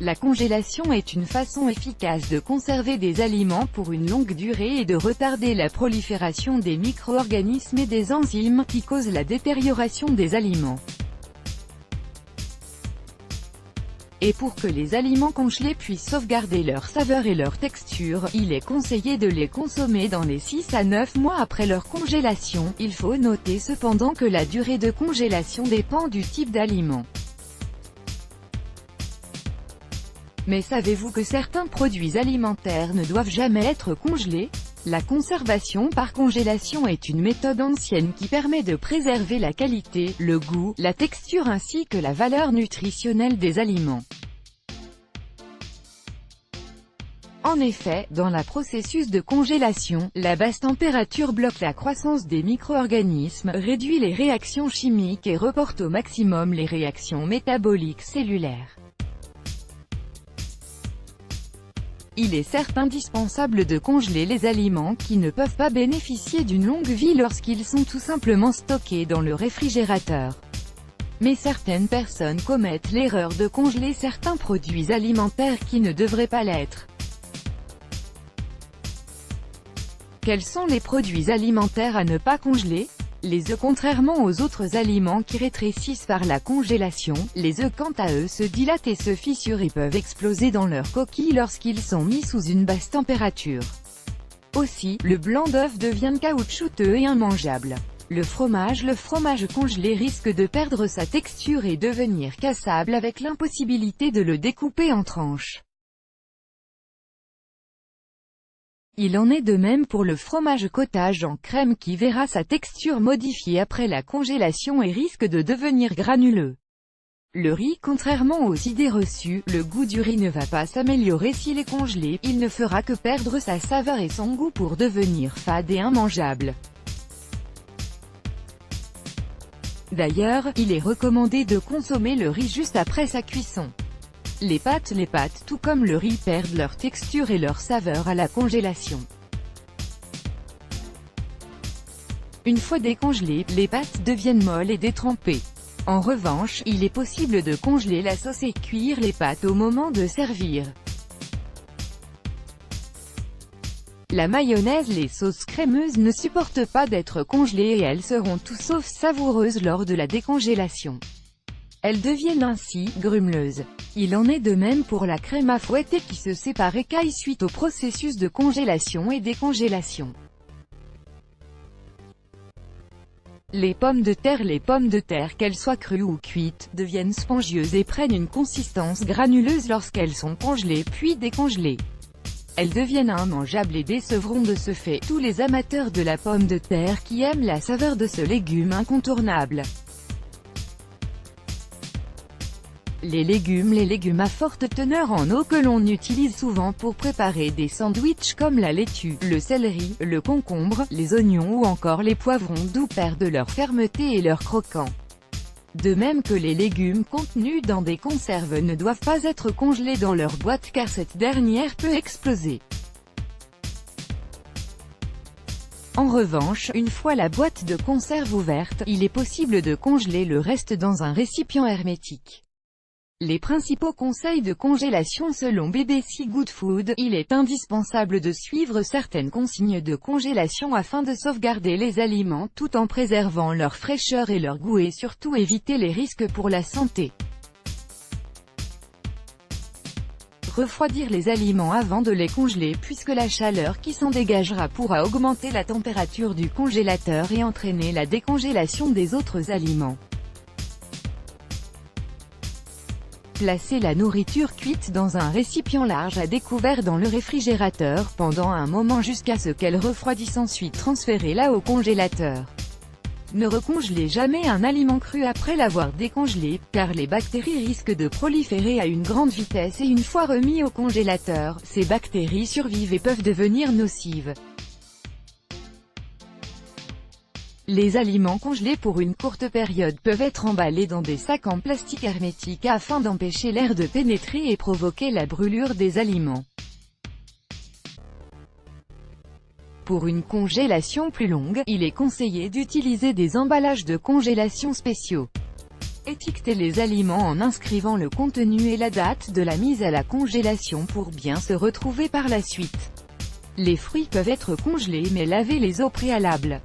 La congélation est une façon efficace de conserver des aliments pour une longue durée et de retarder la prolifération des micro-organismes et des enzymes, qui causent la détérioration des aliments. Et pour que les aliments congelés puissent sauvegarder leur saveur et leur texture, il est conseillé de les consommer dans les 6 à 9 mois après leur congélation. Il faut noter cependant que la durée de congélation dépend du type d'aliment. Mais savez-vous que certains produits alimentaires ne doivent jamais être congelés? La conservation par congélation est une méthode ancienne qui permet de préserver la qualité, le goût, la texture ainsi que la valeur nutritionnelle des aliments. En effet, dans le processus de congélation, la basse température bloque la croissance des micro-organismes, réduit les réactions chimiques et reporte au maximum les réactions métaboliques cellulaires. Il est certes indispensable de congeler les aliments qui ne peuvent pas bénéficier d'une longue vie lorsqu'ils sont tout simplement stockés dans le réfrigérateur. Mais certaines personnes commettent l'erreur de congeler certains produits alimentaires qui ne devraient pas l'être. Quels sont les produits alimentaires à ne pas congeler? Les œufs. Contrairement aux autres aliments qui rétrécissent par la congélation, les œufs quant à eux se dilatent et se fissurent et peuvent exploser dans leur coquille lorsqu'ils sont mis sous une basse température. Aussi, le blanc d'œuf devient caoutchouteux et immangeable. Le fromage congelé risque de perdre sa texture et devenir cassable avec l'impossibilité de le découper en tranches. Il en est de même pour le fromage cottage en crème qui verra sa texture modifiée après la congélation et risque de devenir granuleux. Le riz. Contrairement aux idées reçues, le goût du riz ne va pas s'améliorer s'il est congelé, il ne fera que perdre sa saveur et son goût pour devenir fade et immangeable. D'ailleurs, il est recommandé de consommer le riz juste après sa cuisson. Les pâtes, tout comme le riz, perdent leur texture et leur saveur à la congélation. Une fois décongelées, les pâtes deviennent molles et détrempées. En revanche, il est possible de congeler la sauce et cuire les pâtes au moment de servir. La mayonnaise. Les sauces crémeuses ne supportent pas d'être congelées et elles seront tout sauf savoureuses lors de la décongélation. Elles deviennent ainsi grumeleuses. Il en est de même pour la crème à fouetter qui se sépare écaille suite au processus de congélation et décongélation. Les pommes de terre, qu'elles soient crues ou cuites, deviennent spongieuses et prennent une consistance granuleuse lorsqu'elles sont congelées puis décongelées. Elles deviennent immangeables et décevront de ce fait tous les amateurs de la pomme de terre qui aiment la saveur de ce légume incontournable. Les légumes à forte teneur en eau que l'on utilise souvent pour préparer des sandwichs comme la laitue, le céleri, le concombre, les oignons ou encore les poivrons doux perdent leur fermeté et leur croquant. De même que les légumes contenus dans des conserves ne doivent pas être congelés dans leur boîte car cette dernière peut exploser. En revanche, une fois la boîte de conserve ouverte, il est possible de congeler le reste dans un récipient hermétique. Les principaux conseils de congélation selon BBC Good Food, il est indispensable de suivre certaines consignes de congélation afin de sauvegarder les aliments tout en préservant leur fraîcheur et leur goût et surtout éviter les risques pour la santé. Refroidir les aliments avant de les congeler puisque la chaleur qui s'en dégagera pourra augmenter la température du congélateur et entraîner la décongélation des autres aliments. Placez la nourriture cuite dans un récipient large à découvert dans le réfrigérateur pendant un moment jusqu'à ce qu'elle refroidisse, ensuite transférez-la au congélateur. Ne recongelez jamais un aliment cru après l'avoir décongelé, car les bactéries risquent de proliférer à une grande vitesse et une fois remis au congélateur, ces bactéries survivent et peuvent devenir nocives. Les aliments congelés pour une courte période peuvent être emballés dans des sacs en plastique hermétique afin d'empêcher l'air de pénétrer et provoquer la brûlure des aliments. Pour une congélation plus longue, il est conseillé d'utiliser des emballages de congélation spéciaux. Étiquetez les aliments en inscrivant le contenu et la date de la mise à la congélation pour bien se retrouver par la suite. Les fruits peuvent être congelés mais lavez-les au préalable.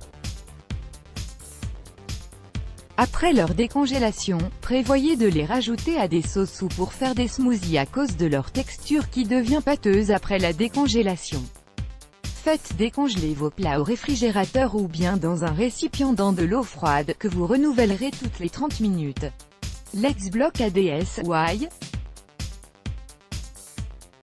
Après leur décongélation, prévoyez de les rajouter à des sauces ou pour faire des smoothies à cause de leur texture qui devient pâteuse après la décongélation. Faites décongeler vos plats au réfrigérateur ou bien dans un récipient dans de l'eau froide, que vous renouvellerez toutes les 30 minutes. Lex Block ADS, Why?